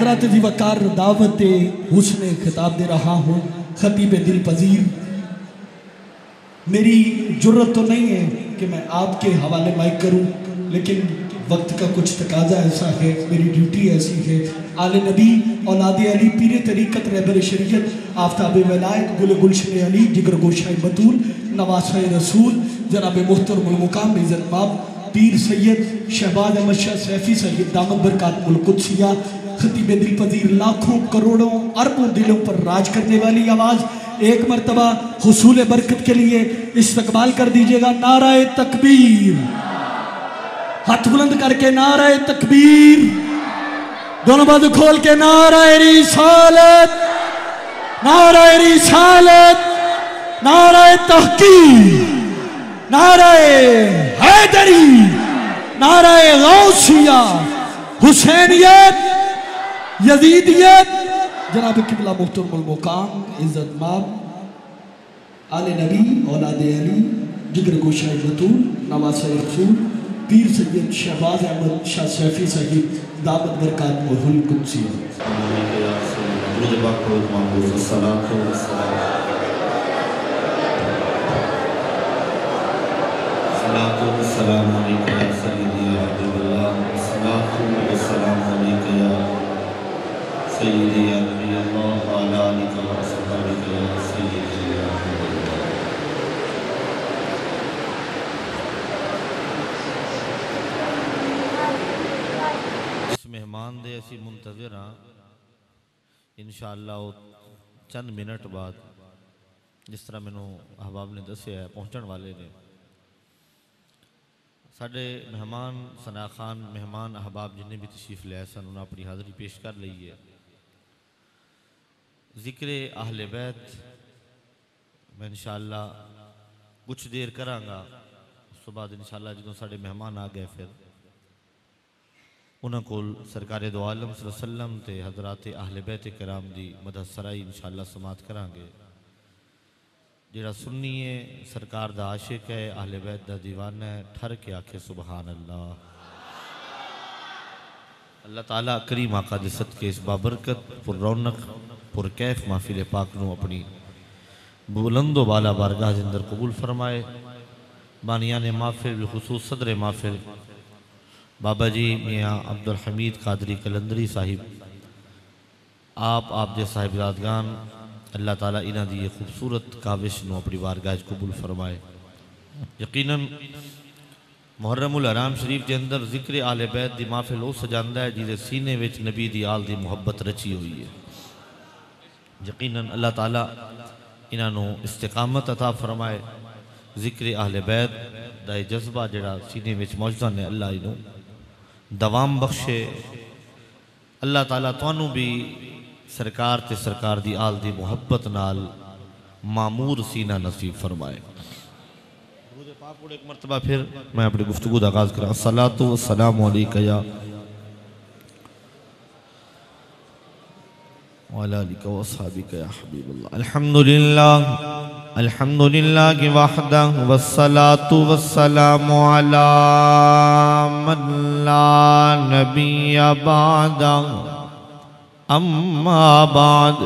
हजरत जी वकार दावत हुस्न खिताब दे रहा हूँ खतीब दिल पजीर। मेरी जुर्रत तो नहीं है कि मैं आपके हवाले माइक करूँ, लेकिन वक्त का कुछ तकाजा ऐसा है, मेरी ड्यूटी ऐसी है। आले नबी औलाद अली पीर तरीक़त रहबर शरीयत आफ्ताब वलायत गुल गुलशन अली जिगर गोशाए बतूल नवासा रसूल जनाब मुहतरमुल मुकाम इज़्ज़त माब पीर सैयद शहबाज अहमद शाह सैफी सैयद दामद बरकातुल कुद्सिया खतीब दिल पजीर। लाखों करोड़ों अरबों दिलों पर राज करने वाली आवाज़, एक मरतबा हुसूल बरकत के लिए इस्तकबाल कर दीजिएगा। नाराए तकबीर, हाथ बुलंद करके नाराए तकबीर, दोनों बाजू खोल के नाराए रिसालत, नाराए रिसालत, नाराए तहकीर, नाराए हैदरी, नाराए गौसिया, हुसैनियत, यजीदियत। जनाब किबला मुहतरमुल मुकाम इज़्ज़त माब आले नबी औलाद अली जिगर गोशाए बतूल नवासा रसूल पीर सैयद शहबाज अहमद शाह सैफी सैयद दामद बरकातुल कुद्सिया। मेहमान दे असी मुंतज़िर हाँ इंशाअल्लाह चंद मिनट बाद जिस तरह मैनू अहबाब ने दसिया है पहुँचने वाले ने साढ़े मेहमान सना खान मेहमान अहबाब जिन्हें भी तशरीफ लिया सन उन्होंने अपनी हाज़री पेश कर ली है। जिक्र अहले बैत मैं इंशाअल्लाह कुछ देर करांगा, उस तो बाद इंशाअल्लाह जो साढ़े मेहमान आ गए फिर उन्होंने कोल सरकार दो आलम सल्लल्लाहु अलैहि वसल्लम ते हज़रात अहले बैत कराम दी मदद सराई इंशाअल्लाह समात करांगे। जिहड़ा सुन्नी है सरकार दा आशिक है अहले बैत दा दीवाना है ठर के आखे सुबहान अल्लाह। अल्लाह ताला करीम आका दे सदके इस बाबरकत पुर रौनक पुर कैफ महफिल पाक नू अपनी बुलंदो बाला बारगाह के अंदर कबूल फरमाए। बानिया ने महफिल बिलखुसूस सदर महफिल बाबा जी मियाँ अब्दुल हमीद कादरी कलंदरी साहिब आप दे साहिबजादगान अल्लाह ताला इन्हां दी ये खूबसूरत काविश नू अपनी बारगाह कबूल फरमाए। यकीनन मुहर्रमुल हराम शरीफ के अंदर जिक्र आले बैत दी महफिल वो सजांदा है जिहदे सीने विच नबी दी आल दी मुहब्बत रची हुई है। यकीनन अल्लाह ताला इन्हां नू इस्तिकामत अता फरमाए। जिक्र आले बैत दा ये जज्बा जिहड़ा सीने विच मौजूद ने अल्लाह इनू दवाम बख्शे। अल्लाह ताला तुहानू भी सरकार ते सरकार दी आल दी मुहब्बत नाल मामूर सीना नसीब फरमाए। एक मरतबा फिर मैं अपनी गुफ्तगू का आगाज करा। अस्सलातु वस्सलामु अलैका या वअला आलिका वअस्हाबिका या हबीबल्लाह। अल्हम्दुलिल्लाह वहदा वस्सलातु वस्सलामु अला मन ला नबिय्य बअदा अम्मा बाद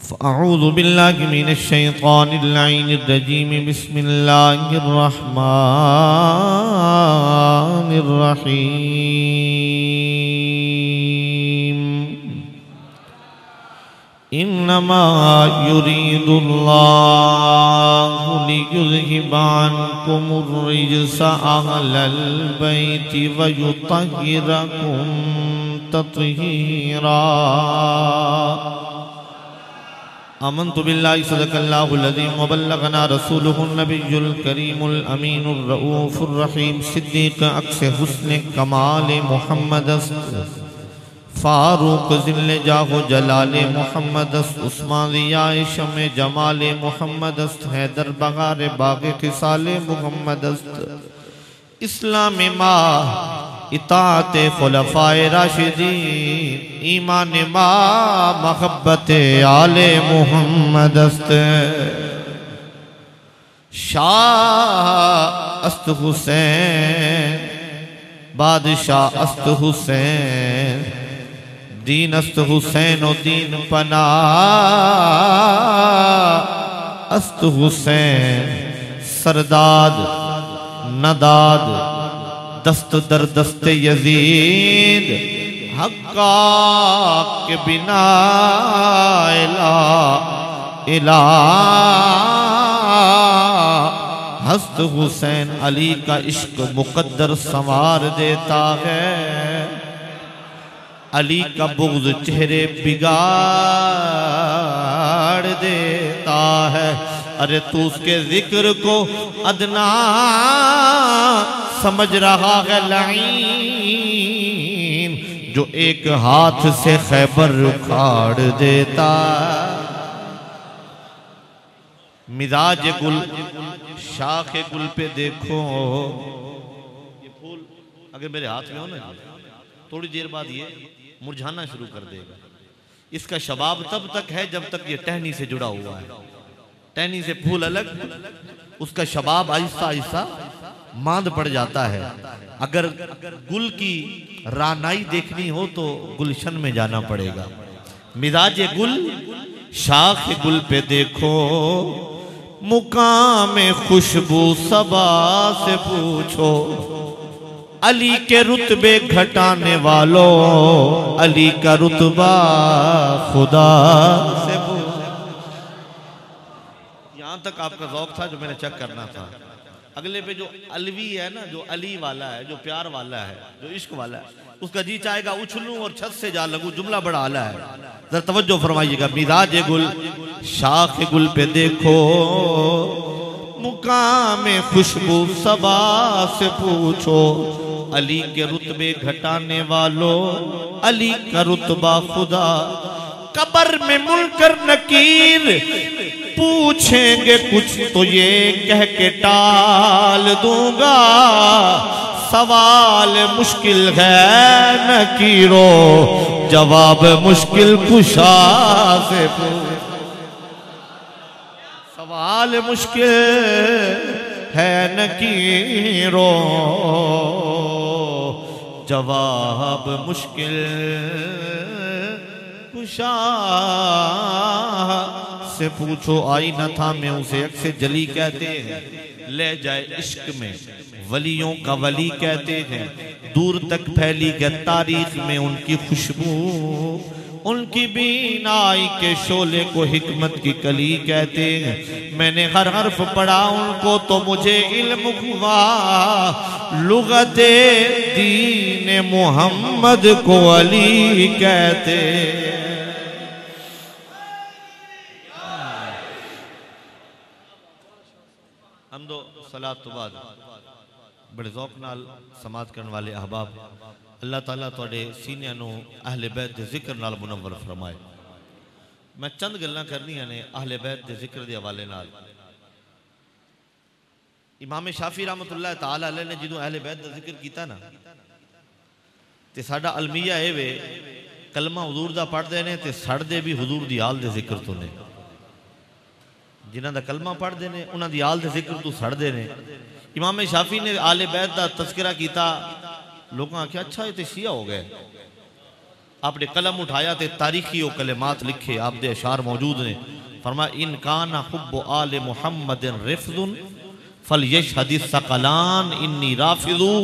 फ़अऊज़ु बिल्लाहि मिनश शैतानिर लईनिर रजीम बिस्मिल्लाहिर रहमानिर रहीम। इन्नमा युरीदुल्लाहु लियुज़हिबा अन्कुमुर रिज्सा अहलल बैति व युतहिरकुम तत्हीरा। आमन्तु बिल्लाहि सदक़ल्लाहुल अज़ीम व बल्लगना रसूलुहुन नबियुल करीमुल अमीनुर रऊफुर रहीम। सिद्दीक़ अक्स हुस्न कमाल मुहम्मद फारूक ज़िल्ले जाहो जलाले मोहम्मद उस्मान रियाए शमे जमाले मोहम्मद हैदर बगारे बागे खिसाले मोहम्मद इस्लाम मा इताअत खुलफाए राशिदीन ईमान मा महब्बत आले मोहम्मद शाह अस्त हुसैन बादशाह अस्त हुसैन दीन अस्त हुसैन ओ दीन पना अस्त हुसैन सरदाद नदाद दस्त दर दस्ते यजीद हक्का के बिना इला इला हस्त हुसैन अली का इश्क मुकद्दर संवार देता है, अली का बुग़्ज़ चेहरे बिगाड़ देता है। अरे तू उसके जिक्र को अदना समझ रहा है लईन, जो एक हाथ से खैबर उखाड़ देता। मिजाज गुल शाख गुल पे देखो, ये फूल अगर मेरे हाथ में हो ना थोड़ी देर बाद ये मुरझाना शुरू कर देगा। इसका शबाब तब तक है जब तक ये टहनी से जुड़ा हुआ है। टहनी से फूल अलग, उसका शबाब आहिस्ता आहिस्ता मांद पड़ जाता है। अगर गुल की रानाई देखनी हो तो गुलशन में जाना पड़ेगा। मिजाज गुल शाख गुल पे देखो, मुकाम खुशबू सबा से पूछो, अली के रुतबे घटाने वालों अली का रुतबा खुदा से पूछो। यहां तक आपका ज़ौक़ था जो मैंने चेक करना था। अगले पे जो अलवी है ना, जो अली वाला है, जो प्यार वाला है, जो इश्क वाला है, उसका जी चाहेगा उछलूं और छत से जा लगूं। जुमला बड़ा आला है, जरा तवज्जो फरमाइएगा। मिजाज गुल शाख गुल पे देखो, मुकाम खुशबू सबा से पूछो, अली के रुतबे घटाने वालों अली का रुतबा खुदा। कब्र में मुनकर नकीर पूछेंगे कुछ तो ये कह के टाल दूंगा, सवाल मुश्किल है नकीरो जवाब मुश्किल कुशा से पूछ। सवाल मुश्किल है नकीरो जवाब मुश्किल कुशा से पूछो। आई न था मैं उसे अक्से जली कहते हैं, ले जाए इश्क में वलियों का वली कहते हैं। दूर तक फैली गई तारीख में उनकी खुशबू, उनकी बीनाई के शोले को हिकमत की कली कहते हैं। मैंने हर हर्फ पढ़ा उनको तो मुझे इल्म हुआ, लुगते दीन मोहम्मद को अली कहते। हमदो सलात तो बाद बड़े ज़ौक़ नाल समात करने वाले अहबाब, अल्लाह ताला तुहाडे सीनियां नूं अहले बैत दे जिक्र नाल मुनव्वर फरमाए। मैं चंद गल्लां करनियां ने अहले बैत दे जिक्र दे हवाले नाल। इमाम शाफी रहमतुल्लाह ताला अलैह ने जदों अहले बैत दा जिक्र कीता ना ते साडा अलमिया ए वे कलमा हुजूर दा पढ़दे ने ते सड़दे भी हुजूर दी आल दे जिक्र तो ने। जिन्हां दा कलमा पढ़दे ने उन्हां दी आल दे जिक्र तो सड़दे ने। इमाम शाफी ने आले बैत दा तज़किरा कीता, लोगों आख्या अच्छा ये तो शिया हो गए। आपने कलम उठाया तो तारीखी वो कलमात लिखे, आप दे अशार मौजूद ने। फरमा इन काना हुब्बु आले मुहम्मदिन रिफ्ज़ुन फल यशहदिस सकलान इन्नी राफिज़ू।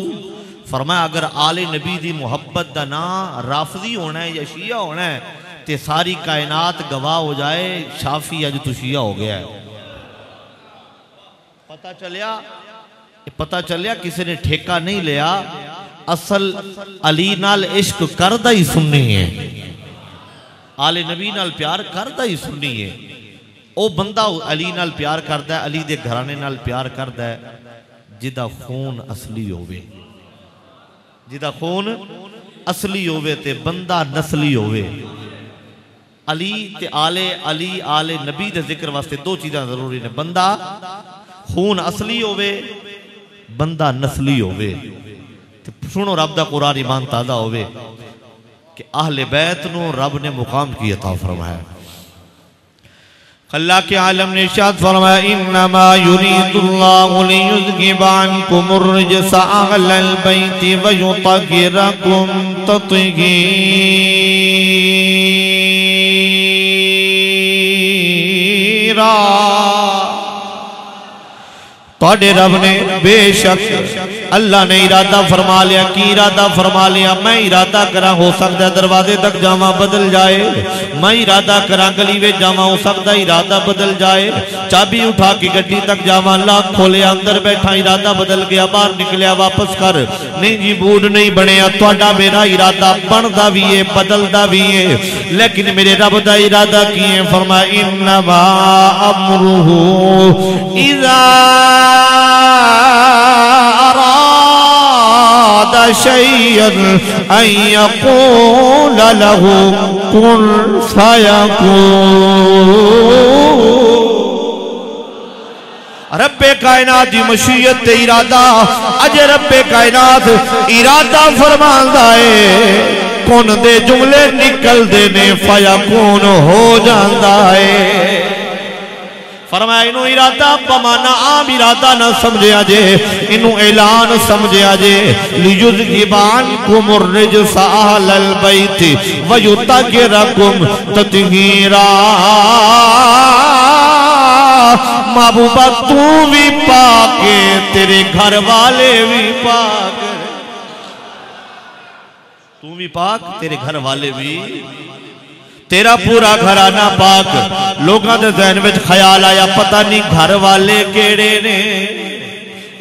फरमाया अगर आले नबी दी मुहब्बत दा ना राफजी होना है या शिया होना है ते सारी कायनात गवाह हो जाए शाफी अज तो शिया हो गया है। पता चलिया किसी ने ठेका नहीं लिया, असल अली नाल इश्क करदा ही सुन्नी है, आले नबी नाल प्यार करदा ही सुन्नी है। ओ बंदा अली नाल प्यार करदा है, अली दे घराने नाल प्यार करदा है जिदा खून असली होवे, जिदा खून असली होवे ते बंदा नस्ली होवे। अली ते आले अली आले नबी दे जिक्र वास्ते दो चीज़ां जरूरी ने, बंदा खून असली होवे, बंदा नस्ली होवे। सुनो रब दा कुरान ईमान ताज़ा होवे कि अहले बैत नूं रब ने मुकाम की अता फरमाया। अल्लाह के आलम ने इरशाद फरमाया इन्नमा युरीदुल्लाहु लियुज़हिबा अन्कुमुर रिजसा अहलल बैति व युतहिरकुम तत्हीरा। तोड़े रब ने बेशक अल्लाह ने इरादा फरमा लिया। की इरादा फरमा लिया? मैं इरादा करा हो सकता है दरवाजे तक जावा बदल जाए, मैं इरादा करा गली में जावा हो सकता है इरादा बदल जाए, चाबी उठा के गड्डी तक जावा लॉक खोले अंदर बैठा इरादा बदल गया, बाहर निकलिया वापस कर नहीं जी बूढ़ नहीं बनया। तुहाडा मेरा इरादा बनता भी है बदलता भी है, लेकिन मेरे रब का इरादा की है? फरमाया इन्नमा अमरुहु इज़ा शैयन अन यक़ूल लहू कुन फयकून। रब्बे कायनात की मशीयत इरादा अजे रब्बे कायनात इरादा फरमांदा है कुन दे जुमले निकलते ने फयकून हो जाता है। फरमाया इनू इरादा बमाना आम इरादा ना समझिया जे, इनू ऐलान समझिया जे। लियुज़हिबा अन्कुमुर रिजसा अहलल बैति व युतहिरकुम तत्हीरा। महबूबा तू भी पाके तेरे घर वाले भी पाक, तू भी पाक तेरे घर वाले भी, तेरा पूरा घराना पाक। लोगों के ज़हन में ख्याल आया पता नहीं घर वाले केड़े ने,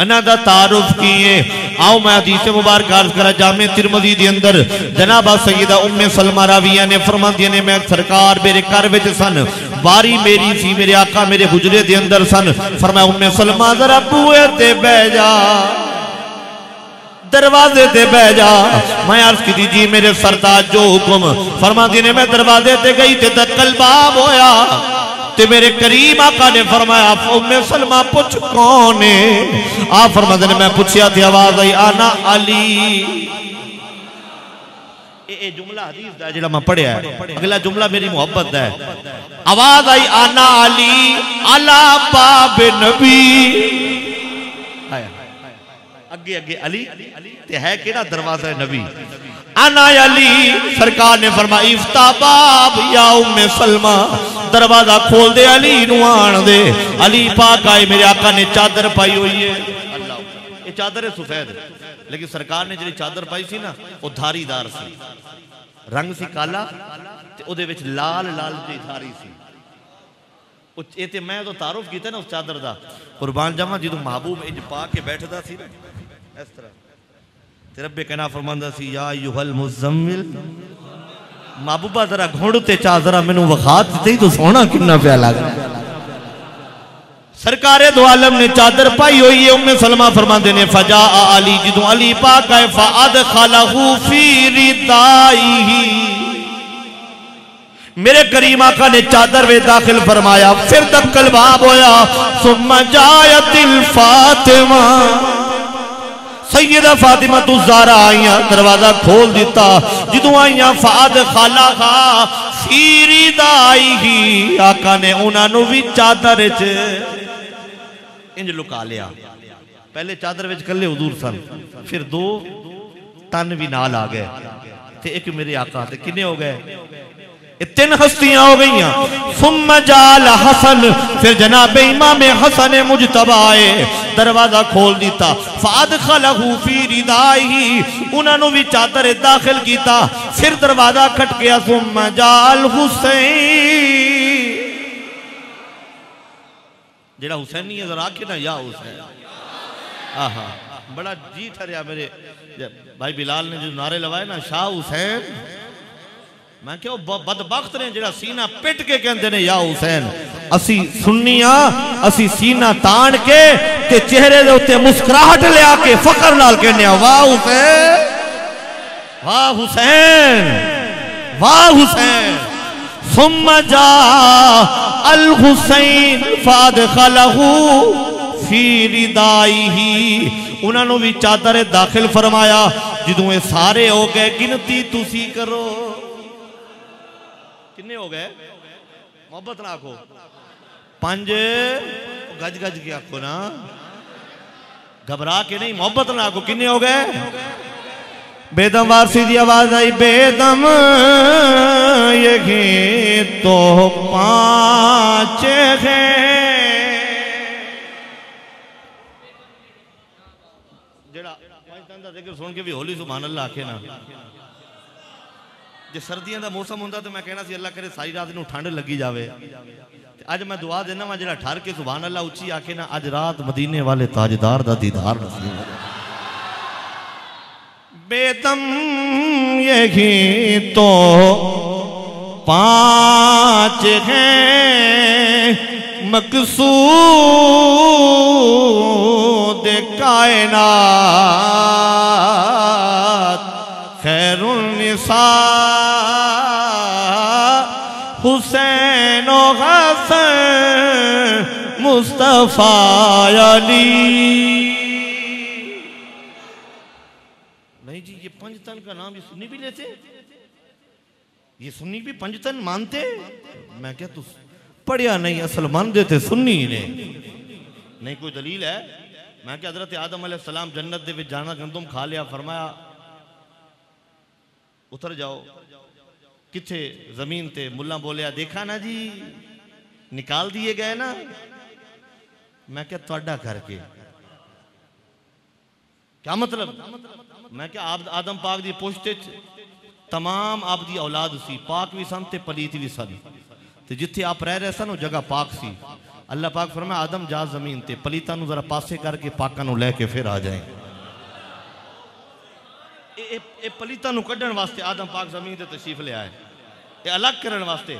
इन्हां दा तारुफ की है। आओ मैं हदीस मुबारक अर्ज करा जामे तिरमिज़ी दे अंदर जनाबा सैयदा उम्मे सलमा राविया ने फरमांदियां ने मैं सरकार मेरे घर विच सन, बारी मेरी सी, मेरे आका मेरे हुजरे दे अंदर सन। फरमाया उम्मे सलमा जरा बूहे ते बह जा, दरवाजे ते बह जा। मैं अर्ज की जी मेरे सरताज जो हुक्म। फरमाती ने मैं दरवाजे ते गई ते दक्कल बाब होया ते मेरे करीम आका ने फरमाया उम्मे सलमा पूछ कौन है? आ फरमाते ने मैं पूछया थी आवाज आई आना अली। ये जुमला हदीस दा जेड़ा मैं पढ़िया है, अगला जुमला मेरी मोहब्बत दा है। आवाज आई आना अली अला बाब नबी। अगे अगे अली ते है केड़ा दरवाजा नबी? आना अली। सरकार ने फरमाया इफ्ता बाब या उम्मे सलमा, दरवाजा खोल दे अली नू आन दे। अली पाक आए, मेरे आका ने चादर पाई हुई है, अल्लाह ये चादर है सफेद, लेकिन सरकार ने जी चादर पाई सी ना वो धारीदार सी, रंग सी काला ते ओदे विच लाल लाल जी धारी सी। ये ते मैं तो तारुफ किया ना उस चादर का, कुर्बान जावा जो महबूब इंज पा के बैठदा सी ना इस तरह, ते रब्बे कहना फरमांदा सी या अय्युहल मुज़म्मिल। महबूबा जरा घुंड ते चा जरा मैनू वखा ते तो सोना कितना प्या लगा। सरकारे दो आलम ने चादर पाई हुई है। उम्मे सलमा फरमाते ने फजा अली, जिदों अली पाक आए फअदखलहु फी रिदाइही, मेरे करीम आका ने चादर वे दाखिल फरमाया, फिर दक्कल बाब होया। सुम्मा जायतिल फातिमा, सैयदा फातिमा तू ज़हरा आईया, दरवाजा खोल दिता। जिदों आईया फअदखलहा फी रिदाइही, आका ने उन्होंने भी चादर च इंज लुका लिया। पहले चादर विच कल्ले हुजूर सन, फिर दो तन भी नाल आ गए ते एक मेरे आका, ते किन्ने हो गए? तीन हस्तियां हो गई। सुम्मा जाल हसन, फिर जनाबे इमाम हसन मुजतबा आए, दरवाजा खोल दिता। फअदखलहु फी रिदाइही, उन्होंने भी चादर दाखिल किया। फिर दरवाजा खट गया। सुम्मा जाल हुसैन, जेड़ा हुसैनी है जरा आखे ना या हुसैन। आहा बड़ा जी ठहरिया मेरे भाई बिलाल ने जो नारे लवाए ना शाह हुसैन, मैं क्यों बदबख्त ने जेड़ा सीना पिट के कहते ने या हुसैन। असी सुन्निया असी सीना तान के ते चेहरे दे उत्ते मुस्कुराहट लिया के फकर नाल कहने वाह हुसैन, वाह हुसैन, वाह हुसैन। सुम्मा जा अल हुसैन फअदखलहु फी रिदाइही, उन्होंने भी चादर दाखिल फरमाया। जिदों ये सारे हो गए, गिनती तुसी करो किन्ने हो गए? मोहब्बत ना आखो 5 गज गज के आखो ना, घबरा के नहीं, मोहब्बत ना आखो। किन्ने हो गए? बेदम वारसी की आवाज आई, बेदम ये तो 5 है। जेड़ा 5 दिन का जिक्र सुन के भी होली सुभान अल्लाह आखे ना। जे सर्दियों का मौसम होंदा तो मैं कहना सी अल्लाह करे सारी रात नूं ठंड लगी जावे। अज मैं दुआ देना वा जेड़ा ठहर के सुभान अल्लाह उच्ची आखे ना, अज रात मदीने वाले ताजदार दा दीदार नसीब हो जाए। बेदम यही तो 5 हैं, मकसूद कायनात खैरुन निसा हुसैन और हसन मुस्तफा अली। नहीं जी, ये पंजतन का नाम ये सुन्नी भी लेते, ये सुन्नी भी पंजतन मानते। मैं क्या तू पढ़िया नहीं, असल मान देते सुन्नी ने। नहीं कोई दलील है? मैं क्या हजरत आदम अलैहिस्सलाम जन्नत दे विच जाना गंदम खा लिया, फरमाया उतर जाओ। किथे? जमीन ते। मुल्ला बोलिया देखा ना जी, निकाल दिए गए ना। मैं क्या तुहाडा करके क्या मतलब? मैं क्या आप आदम पाक दी पुश्त तमाम आप दी औलाद सी, पाक भी सन ते पलीत भी सन, ते जिथे आप रह रहे सन वो जगह पाक सी। अल्लाह पाक फरमाया आदम जा जमीन ते, पलीता नूं जरा पासे करके पाकां नूं लैके फिर आ जाए। ए पलीता नूं कड्ढण वास्ते आदम पाक जमीन ते तशरीफ ले आए, ये अलग करने वास्ते।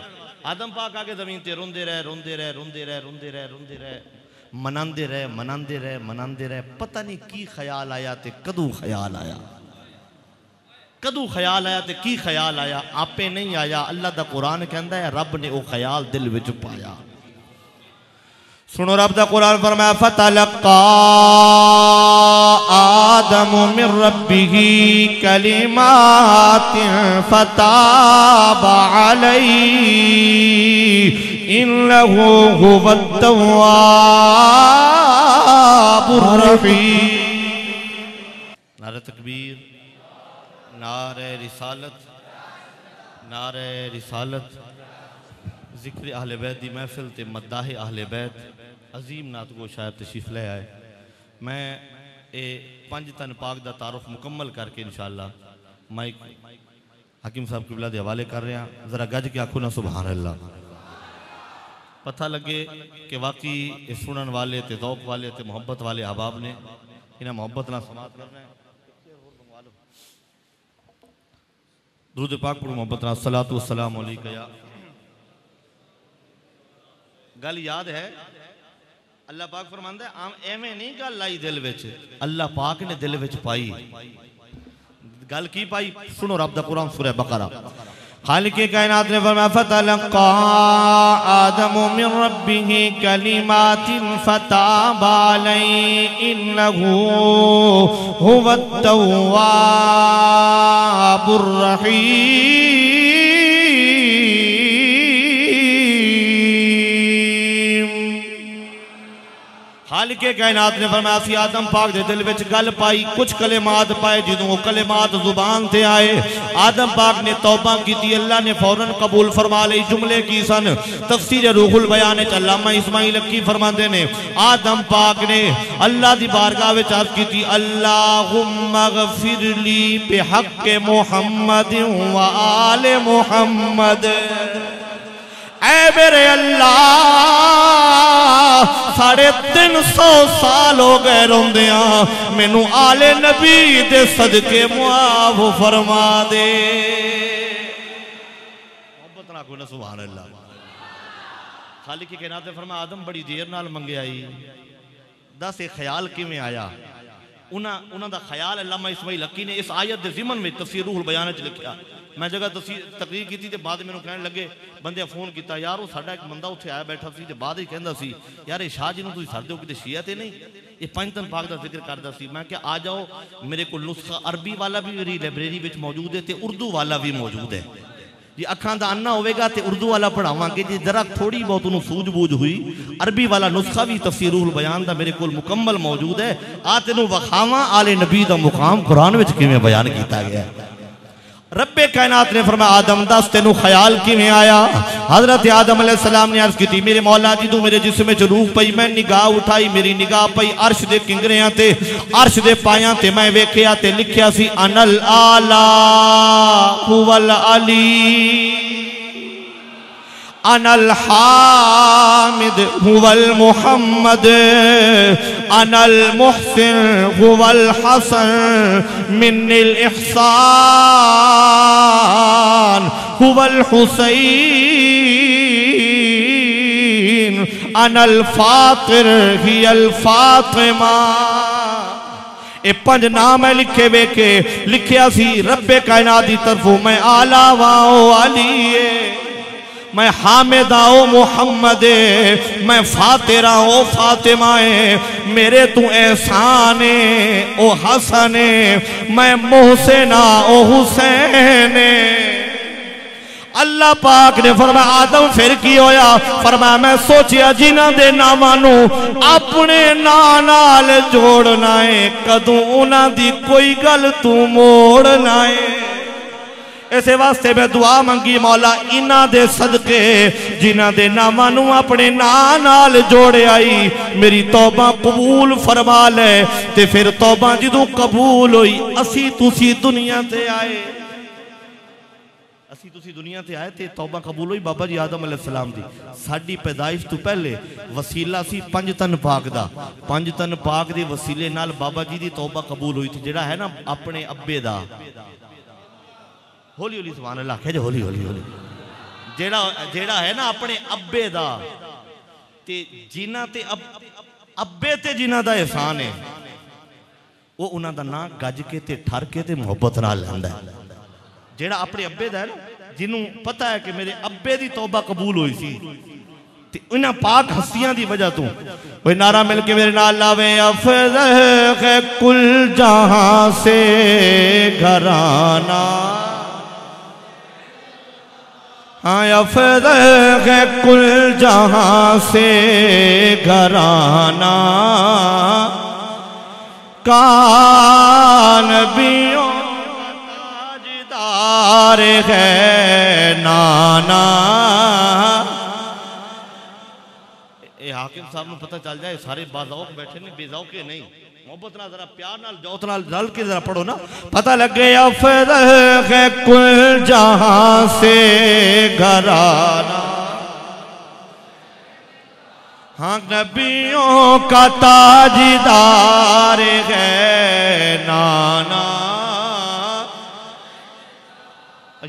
आदम पाक आके जमीन ते रोंदे रहे, रोंदे रहे, रोंदे रहे, रोंदे रहे, रोंदे रहे, मनांदे रहे, मनांदे रहे, मनांदे रहे। पता नहीं की ख्याल आया ते कदू ख्याल आया, कदू ख्याल आया ते की ख्याल आया, आपे नहीं आया। अल्लाह दा कुरान कहंदा है रब ने वो ख्याल दिल विच पाया। सुनो रब दा कुरान फरमाया फतलक्का आदम मिर रब्बिही कलिमातिन फताबा अलैहि इन्नहु हुवत तव्वाबुर रहीम। नारे तकबीर, नारे रिसालत, नारे रिसालत। जिक्र अहले बैत दी महफिल ते मद्दाह अहले बैत अजीम नात को शायद तशरीफ ले आए। मैं ये 5 तन पाक दा तारुफ मुकम्मल करके इंशाअल्लाह माइक हकीम साहब किबला दे हवाले कर रहे हैं। जरा गज के आखो ना सुभान अल्लाह, पता लगे कि वाकई ये सुनन वाले ते ज़ौक़ वाले ते मोहब्बत वाले अहबाब ने इन्हें मोहब्बत ना समात करना है। दुरूद पाक पढ़ो मोहब्बत ना, सलातु वस्सलाम अलैका या। गल याद है अल्लाह पाक फरमांदा है आम एवें नहीं गल लाई दिल विच, अल्लाह पाक ने दिल विच पाई। गल की पाई? सुनो रब दा कुरान सूरह बकरा। खालिक़े कायनात ने फरमाया फतलक्का आदम मिन रब्बिही कलिमातिन फताबा अलैहि इन्नहु हुवत तव्वाबुर रहीम। खालिक़े कायनात ने फरमाया सी आदम पाक दे दिल विच गल पाई, कुछ कलेमात पाए। जो वो कलेमात जुबान से आए आदम पाक ने तौबा की, अल्लाह ने फौरन कबूल फरमा ली। जुमले की सन तफसीर रूहुल बयान अल्लामा इस्माइल अक्की फरमाते ने आदम पाक ने अल्लाह की बारगाह में अर्ज की अल्लाहुम्मा गफिरली बिहक़्क़ि मुहम्मद व आले मुहम्मद। ऐ मेरे अल्लाह 350 साल हो गए रोंदिया, मैनू आले नबी दे सदके मुआफ फरमा दे। मोहब्बत ना कोई ना सुभान अल्लाह। खालिक़ के नाते फरमाया आदम बड़ी देर नाल मंगे आई, दस ये ख्याल किवें आया? उन्हां दा ख्याल अल्लामा इस्माइल हक्की ने इस आयत दे ज़िमन में तफसीर रूहुल बयान च लिखा। मैं जगह तकरीर की तो बाद मैंने कहने लगे बंदे फोन किया यार वो साडा एक बंदा उत्थे आया बैठा सी, बाद ही कहंदा सी यार ये शाह जी नूं तुसीं सददे हो किते शिया ते नहीं, ये 5 तन पाक का जिक्र करता सी। मैं क्या आ जाओ, मेरे को नुस्खा अरबी वाला भी मेरी लाइब्रेरी में मौजूद है तो उर्दू वाला भी मौजूद है। जी अखां दा अन्ना होवेगा तो उर्दू वाला पढ़ावांगे, जी जरा थोड़ी बहुत उन्होंने सूझबूझ हुई अरबी वाला नुस्खा भी तफसीरुल बयान दा मेरे कोल मुकम्मल मौजूद है। आ तेनू वखावां आले नबी दा मुकाम कुरान विच किवें बयान किया गया। रब्बे कायनात ने फरमाया आदम दस तेनू ख्याल किवें आया। हजरत आदम अलैहिस्सलाम ने अर्ज की मेरे मौला जी तू मेरे जिस्म में रूह पई, मैं निगाह उठाई, मेरी निगाह पई अर्श दे किंगरियां ते, अर्श दे पायां ते मैं वेखिया ते लिखिया सी अनल आला हुवल अली अनल हामिद हुवल मुहम्मद अनल मुहसिन हुवल हसन मिन्निल इहसान हुवल हुसैन अनल फातिर हियल फातिमा। ए पंज नाम है लिखे वेखे लिखिया सी रब्बे कायनात दी तरफों मैं आला वाओ अली, मैं हामिदा ओ मुहम्मद, मैं फातिरा ओ फातिमाए, मेरे तू एहसान ओ हसन, मैं मोहसिना ओ हुसैन। अल्लाह पाक ने फरमाया आदम फिर की होया? फरमाया मैं सोचिया जिन्हां दे नामां नू अपने नां नाल जोड़ना है, कदों उन्हां दी कोई गल तू मोड़ना है। इसे वास्ते मैं दुआ मंगी मौला इन्हां दे सदके जिन्हां दे नामां नू अपने नां नाल जोड़े आई मेरी तौबा कबूल फरमा ले। ते फिर तौबा जदों कबूल हुई असी तुसी दुनिया ते आए, असी तुसी दुनिया ते आए ते तौबा कबूल हुई बाबा जी आदम अलैहिस्सलाम दी। साडी पैदाइश तो पहले वसीला सी पंज तन पाक दा, पंज तन पाक दे वसीले नाल बाबा जी दी तौबा कबूल हुई थी। जेड़ा है ना अपने अब्बे दा, हौली हौली सुभान अल्लाह कह जो हौली हौली हौली, जेड़ा है ना अपने अब्बे दा ते जिन्हां ते अब्बे ते जिन्हां दा एहसान है वो उन्हां दा नां गज के ते ठर के ते मुहब्बत नाल लैंदा है। जेड़ा अपने अब्बे दा है ना जिन्हों पता है कि मेरे अब्बे दी तौबा कबूल हुई सी ते इन्हां पाक हस्तियां दी वजह तो कोई नारा मिल के मेरे नाल लावे अफज़ल है कुल जहां से घराना, हाँ अफज़ल है कुल जहां से घराना, कानबियों ताजदार है नाना। ए हाकिम साहब को पता चल जाए सारे बाज़ौक़ बैठे ने, बेज़ौक़े नहीं, मोहब्बत ना जरा प्यार नाल जौत नाल रल के जरा पढ़ो ना, पता लग गया अफज़ल है कुल जहां से घराना, हाँ नबियों का ताजदार है नाना।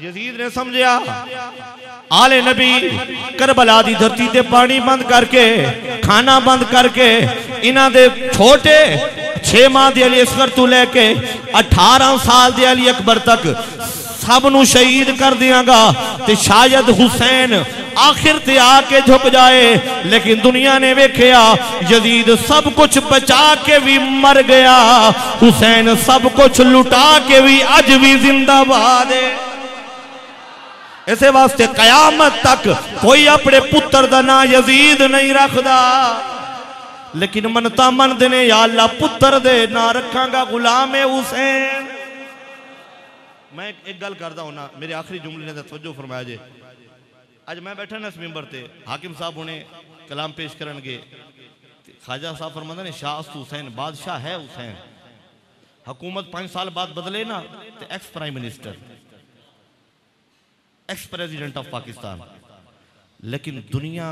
यजीद ने समझा आले नबी करबला दी धरती ते पानी बंद करके खाना बंद करके इन्हां दे छोटे 6 माह दे अली असगर तू लेके 18 साल दे अली अकबर तक सब नू शहीद कर दियांगा ते शायद हुसैन आखिर ते आके झुक जाए। लेकिन दुनिया ने वेखिया यजीद सब कुछ बचा के भी मर गया, हुसैन सब कुछ लुटा के भी अज भी जिंदाबाद है। इसे वास्ते कयामत तक कोई अपने पुत्र दा ना यजीद नहीं रखदा, लेकिन मनता मनदे ने या अल्लाह पुत्र दे ना रखांगा गुलाम हुसैन। मैं एक गल करदा हूं ना, मेरे आखिरी जुमले ने तवज्जो फरमाया जे। आज मैं बैठा ना इस मिंबर ते हाकिम साहब हुणे कलाम पेश करनगे, ख्वाजा साहब फरमांदे ने शाह हुसैन बादशाह है हुसैन। हुकूमत 5 साल बाद बदले ना तो ex prime minister, ex president of Pakistan, लेकिन दुनिया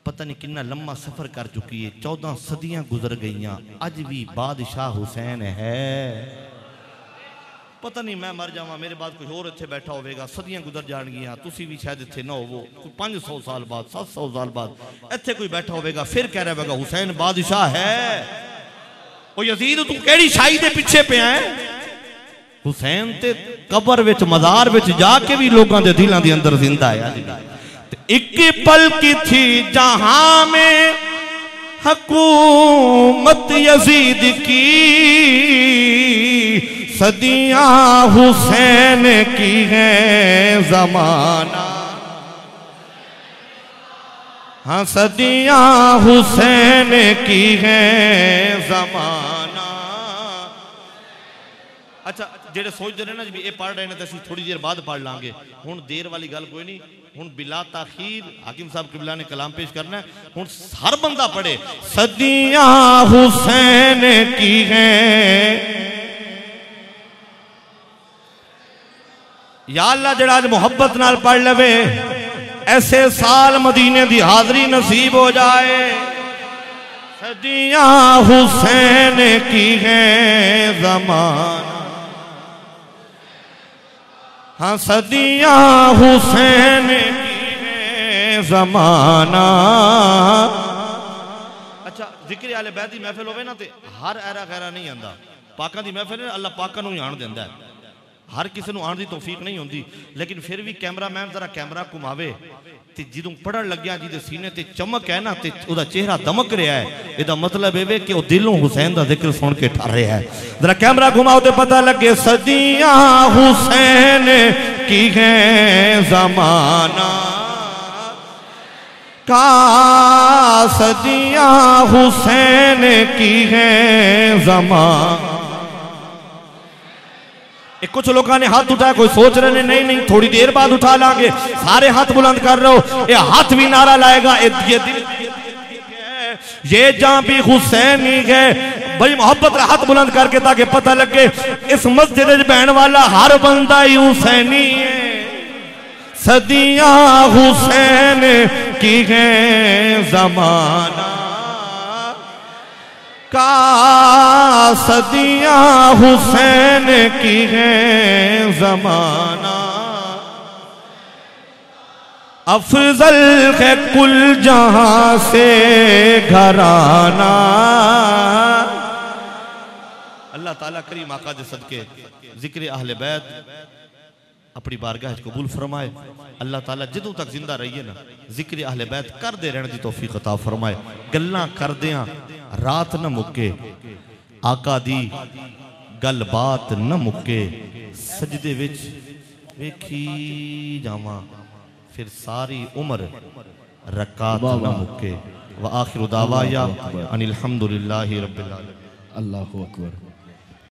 पता नहीं कितना लंबा सफर कर चुकी है, 14 सदियां गुजर गई, अज भी बादशाह हुसैन है। पता नहीं मैं मर जावा मेरे बाद कोई होर इत्थे बैठा होगा, सदियां गुजर जाएगियां, तुसी भी शायद इत्थे ना होवो, 500 साल बाद 700 साल बाद इत्थे कोई बैठा होगा फिर कह रहा होगा हुसैन बादशाह है। ओ यजीद तू केड़ी शाही दे पीछे पे है? हुसैन ते कबर विच मज़ार विच जाके भी लोगों के दिलों के अंदर जिंदा है। एक पल की थी जहां में हुकूमत यजीद की, सदियां हुसैन की हैं ज़माना, हाँ सदियां हुसैन की हैं ज़माना। अच्छा जेडे सोचते रहे ना जी ये पढ़ रहे हैं तो असं थोड़ी देर बाद पढ़ लांगे, हुण देर वाली गल कोई नहीं। हुण बिला ताखीर हाकिम साहब किबला ने कलाम पेश करना है। हुण हर बंदा पढ़े सदियां हुसैन की हैं। या अल्लाह जेड़ा आज मोहब्बत नाल पढ़ लवे ऐसे साल मदीने दी हाजरी नसीब हो जाए। सदियां हुसैन की हैं ज़माना, हाँ सदियां हुसैन की हैं ज़माना। अच्छा जिक्र आले बैत दी महफिल होवे ना ते हर ऐरा गैरा नहीं आंदा। पाकां दी महफिल अल्लाह पाकां नूं ही आण दिंदा है, हर किसी को आने की तौफीक नहीं होती। लेकिन फिर भी कैमरामैन जरा कैमरा घुमावे तो जो पढ़न लग्या जिहदे सीने ते चमक है ना तो वह चेहरा दमक रहा है, इसका मतलब ये कि वह दिलों हुसैन का जिक्र सुन के ठर रहा है। जरा कैमरा घुमाओ तो पता लगे सदियां हुसैन की हैं ज़माना का, सदियां हुसैन की हैं ज़माना। कुछ लोगों ने हाथ उठाया, कोई सोच रहे ने नहीं नहीं थोड़ी देर बाद उठा लांगे। सारे हाथ बुलंद कर रहे हो, ये हाथ भी नारा लाएगा ये जान भी हुसैनी है। भाई मोहब्बत का हाथ बुलंद करके ताकि पता लगे इस मस्जिद में बहन वाला हर बंदा ही हुसैनी है। सदियां हुसैन की हैं ज़माना का, सदियां हुसैन की हैं ज़माना। अफजल है कुल जहां से घराना। अल्लाह ताला करीम आका दे सदके जिक्र अहले बैत अपनी बारगाह कबूल फरमाए। अल्लाह ताला जदों तक जिंदा रहिए ना जिक्र अहले बैत करदे रहने की तौफीक अता फरमाए। गल्लां करदियां रात न मुक्के, आका दी गल बात न मुक्के, सजदे विच वेखी जावां फिर सारी उम्र रकात न मुक्के। व आखिरु दावाया अनिल हम्दुलिल्लाहि रब्बिल आलमीन। अल्लाहु अकबर।